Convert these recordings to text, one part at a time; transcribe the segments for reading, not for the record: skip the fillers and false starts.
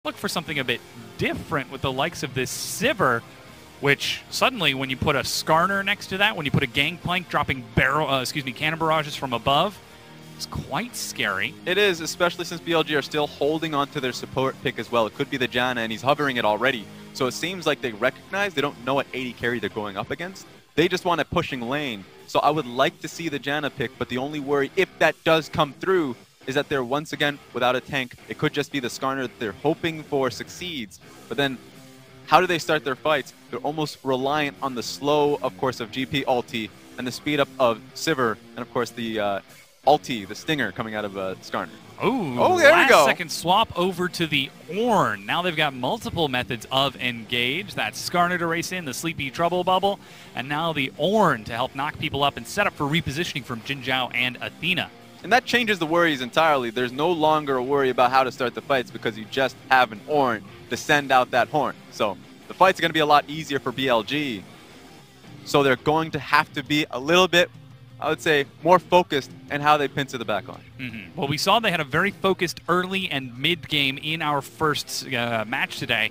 Look for something a bit different with the likes of this Sivir, which suddenly when you put a Skarner next to that, when you put a Gangplank dropping cannon barrages from above, it's quite scary. It is, especially since BLG are still holding on to their support pick as well. It could be the Janna, and he's hovering it already. So it seems like they recognize they don't know what 80 carry they're going up against. They just want a pushing lane. So I would like to see the Janna pick, but the only worry, if that does come through, is that they're once again without a tank. It could just be the Skarner that they're hoping for succeeds. But then, how do they start their fights? They're almost reliant on the slow, of course, of GP ulti, and the speed up of Sivir, and of course the ulti, the stinger coming out of Skarner. Ooh, oh, there we go. Second swap over to the Ornn. Now they've got multiple methods of engage. That's Skarner to race in, the Sleepy Trouble Bubble, and now the Ornn to help knock people up and set up for repositioning from Jin Zhao and Athena. And that changes the worries entirely. There's no longer a worry about how to start the fights because you just have an Ornn to send out that horn. So the fights are going to be a lot easier for BLG. So they're going to have to be a little bit, I would say, more focused in how they pincer the backline. Well, we saw they had a very focused early and mid game in our first match today.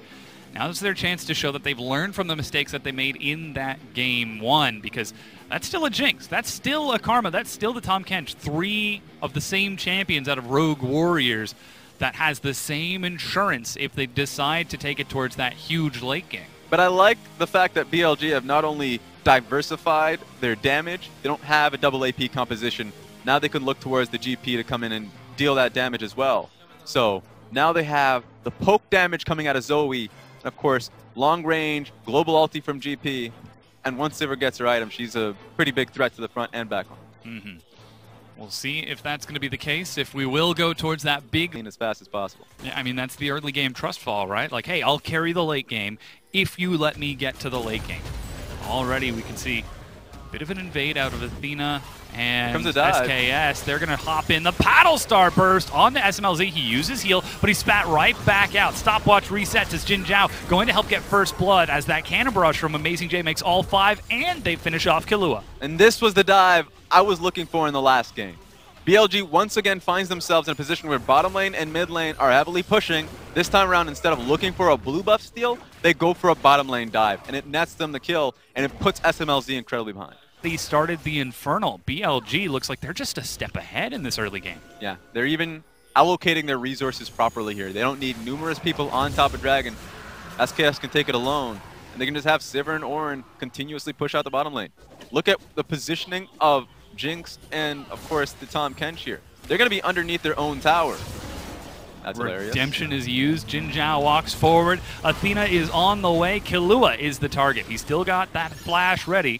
Now this is their chance to show that they've learned from the mistakes that they made in that game one, because that's still a Jinx. That's still a Karma. That's still the Tahm Kench. 3 of the same champions out of Rogue Warriors that has the same insurance if they decide to take it towards that huge late game. But I like the fact that BLG have not only diversified their damage, they don't have a double AP composition. Now they can look towards the GP to come in and deal that damage as well. So now they have the poke damage coming out of Zoe, and of course, long range, global ulti from GP, and once Sivir gets her item, she's a pretty big threat to the front and back line. We'll see if that's going to be the case, if we will go towards that big... as fast as possible. Yeah, I mean, that's the early game trust fall, right? Like, hey, I'll carry the late game if you let me get to the late game. Already we can see a bit of an invade out of Athena and SKS. They're going to hop in. The Paddle Star burst on the SMLZ. He uses heal, but he spat right back out. Stopwatch resets as Jin Zhao going to help get first blood as that cannon barrage from Amazing J makes all 5, and they finish off Killua. And this was the dive I was looking for in the last game. BLG once again finds themselves in a position where bottom lane and mid lane are heavily pushing. This time around, instead of looking for a blue buff steal, they go for a bottom lane dive, and it nets them the kill, and it puts SMLZ incredibly behind. They started the Infernal. BLG looks like they're just a step ahead in this early game. Yeah, they're even allocating their resources properly here. They don't need numerous people on top of Dragon. SKS can take it alone, and they can just have Sivir and Ornn continuously push out the bottom lane. Look at the positioning of Jinx and, of course, the Tahm Kench here. They're going to be underneath their own tower. That's hilarious. Redemption is used. Jin Zhao walks forward. Athena is on the way. Killua is the target. He's still got that flash ready.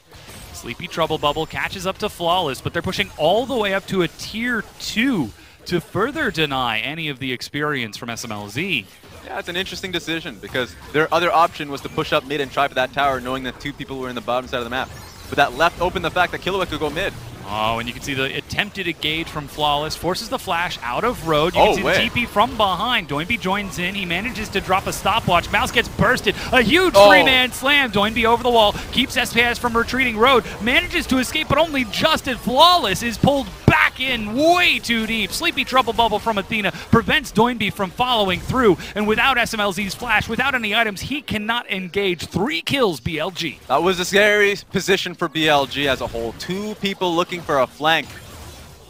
Sleepy Trouble Bubble catches up to Flawless, but they're pushing all the way up to a tier 2 to further deny any of the experience from SMLZ. Yeah, it's an interesting decision because their other option was to push up mid and try for that tower, knowing that 2 people were in the bottom side of the map. But that left open the fact that Killua could go mid. Oh, and you can see the attempted engage from Flawless. Forces the flash out of road. You can see the TP from behind. Doinby joins in. He manages to drop a stopwatch. Mouse gets bursted. A huge three-man slam. Doinby over the wall. Keeps SPS from retreating road. Manages to escape, but only just as Flawless is pulled back in way too deep. Sleepy Trouble Bubble from Athena prevents Doinby from following through. And without SMLZ's flash, without any items, he cannot engage. 3 kills, BLG. That was a scary position for BLG as a whole. 2 people looking for a flank,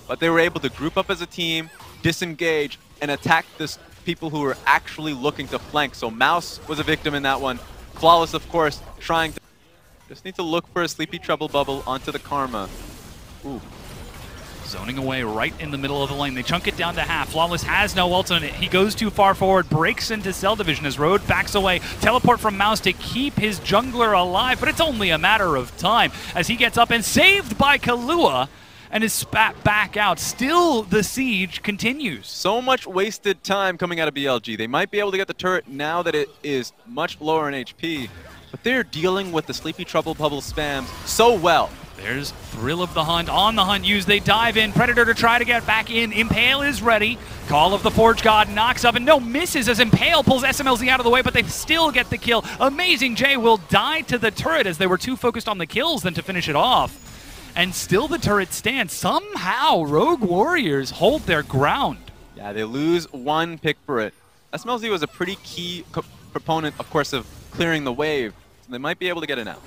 but they were able to group up as a team, disengage, and attack the people who were actually looking to flank. So Mouse was a victim in that one. Flawless, of course, trying to just need to look for a Sleepy Trouble Bubble onto the Karma. Ooh. Zoning away right in the middle of the lane. They chunk it down to half. Flawless has no ult on it. He goes too far forward, breaks into Cell Division as Road backs away. Teleport from Mouse to keep his jungler alive, but it's only a matter of time as he gets up and saved by Killua and is spat back out. Still, the siege continues. So much wasted time coming out of BLG. They might be able to get the turret now that it is much lower in HP, but they're dealing with the Sleepy Trouble Bubble spams so well. There's Thrill of the Hunt on the hunt used. They dive in. Predator to try to get back in. Impale is ready. Call of the Forge God knocks up and no misses as Impale pulls SMLZ out of the way, but they still get the kill. Amazing J will die to the turret as they were too focused on the kills than to finish it off. And still the turret stands. Somehow Rogue Warriors hold their ground. Yeah, they lose 1 pick for it. SMLZ was a pretty key proponent, of course, of clearing the wave. So they might be able to get it now.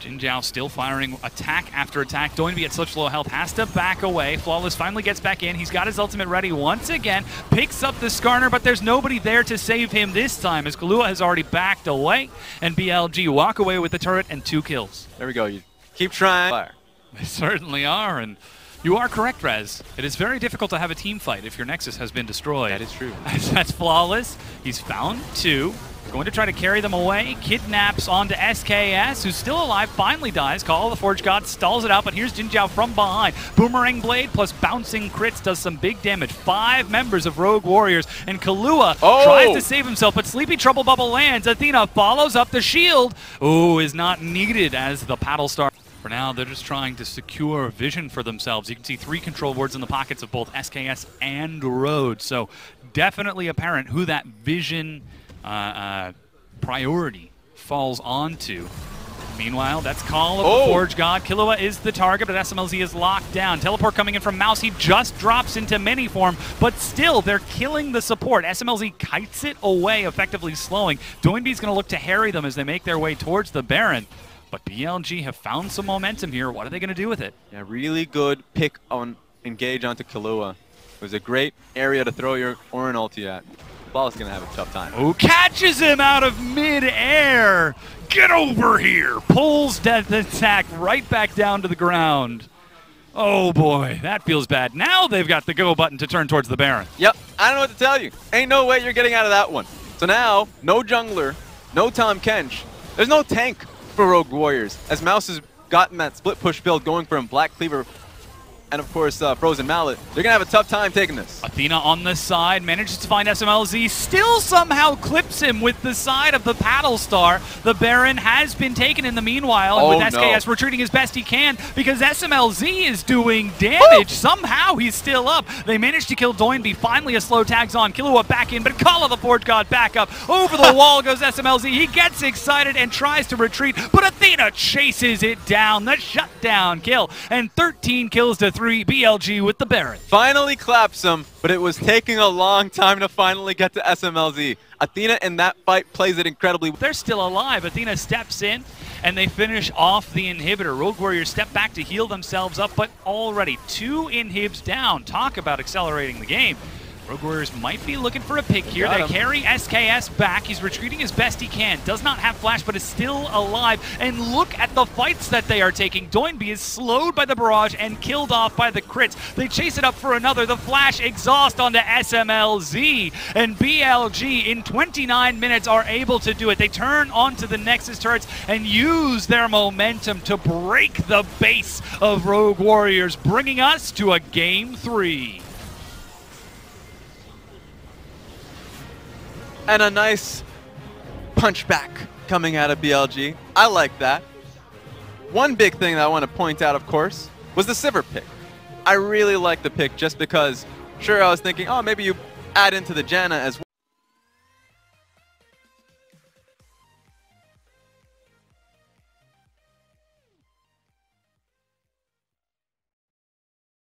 Jinzhao still firing attack after attack. Doinby at such low health has to back away. Flawless finally gets back in. He's got his ultimate ready once again. Picks up the Skarner, but there's nobody there to save him this time as Kahlua has already backed away. And BLG walk away with the turret and 2 kills. There we go. You keep trying. Fire. They certainly are. And you are correct, Rez. It is very difficult to have a team fight if your Nexus has been destroyed. That is true. That's Flawless. He's found 2. Going to try to carry them away. Kidnaps onto SKS, who's still alive, finally dies. Call of the Forge God stalls it out, but here's Jinzhao from behind. Boomerang Blade plus bouncing crits does some big damage. 5 members of Rogue Warriors, and Kahlua tries to save himself, but Sleepy Trouble Bubble lands. Athena follows up the shield. Ooh, is not needed as the Paddle Star. For now, they're just trying to secure vision for themselves. You can see 3 control wards in the pockets of both SKS and Rhodes, so definitely apparent who that vision priority falls onto. Meanwhile, that's Call of the Forge God. Killua is the target, but SMLZ is locked down. Teleport coming in from Mouse. He just drops into mini form, but still, they're killing the support. SMLZ kites it away, effectively slowing. Doinby's going to look to harry them as they make their way towards the Baron. But BLG have found some momentum here. What are they going to do with it? Yeah, really good pick on engage onto Kahlua. It was a great area to throw your Orin ulti at. Flawless going to have a tough time. Oh, catches him out of mid-air. Get over here. Pulls Death Attack right back down to the ground. Oh, boy. That feels bad. Now they've got the go button to turn towards the Baron. Yep. I don't know what to tell you. Ain't no way you're getting out of that one. So now, no jungler, no Tahm Kench. There's no tank for Rogue Warriors, as Mouse has gotten that split push build going from Black Cleaver and, of course, Frozen Mallet. They're going to have a tough time taking this. Athena on the side, manages to find SMLZ, still somehow clips him with the side of the Paddle Star. The Baron has been taken in the meanwhile, and with SKS retreating as best he can because SMLZ is doing damage. Somehow he's still up. They managed to kill Doinby. Finally, a slow tags on. Killua back in, but Call of the Forge God back up. Over the wall goes SMLZ. He gets excited and tries to retreat, but Athena chases it down. The shutdown kill, and 13 kills to 3. BLG with the Baron. Finally claps him, but it was taking a long time to finally get to SMLZ. Athena in that fight plays it incredibly. They're still alive. Athena steps in, and they finish off the inhibitor. Rogue Warriors step back to heal themselves up, but already 2 inhibs down. Talk about accelerating the game. Rogue Warriors might be looking for a pick here. They carry SKS back. He's retreating as best he can. Does not have flash, but is still alive. And look at the fights that they are taking. Doinby is slowed by the barrage and killed off by the crits. They chase it up for another. The flash exhaust onto SMLZ. And BLG in 29 minutes are able to do it. They turn onto the Nexus turrets and use their momentum to break the base of Rogue Warriors, bringing us to a Game 3. And a nice punch back coming out of BLG. I like that. One big thing that I want to point out, of course, was the Sivir pick. I really like the pick just because, sure, I was thinking, oh, maybe you add into the Janna as well.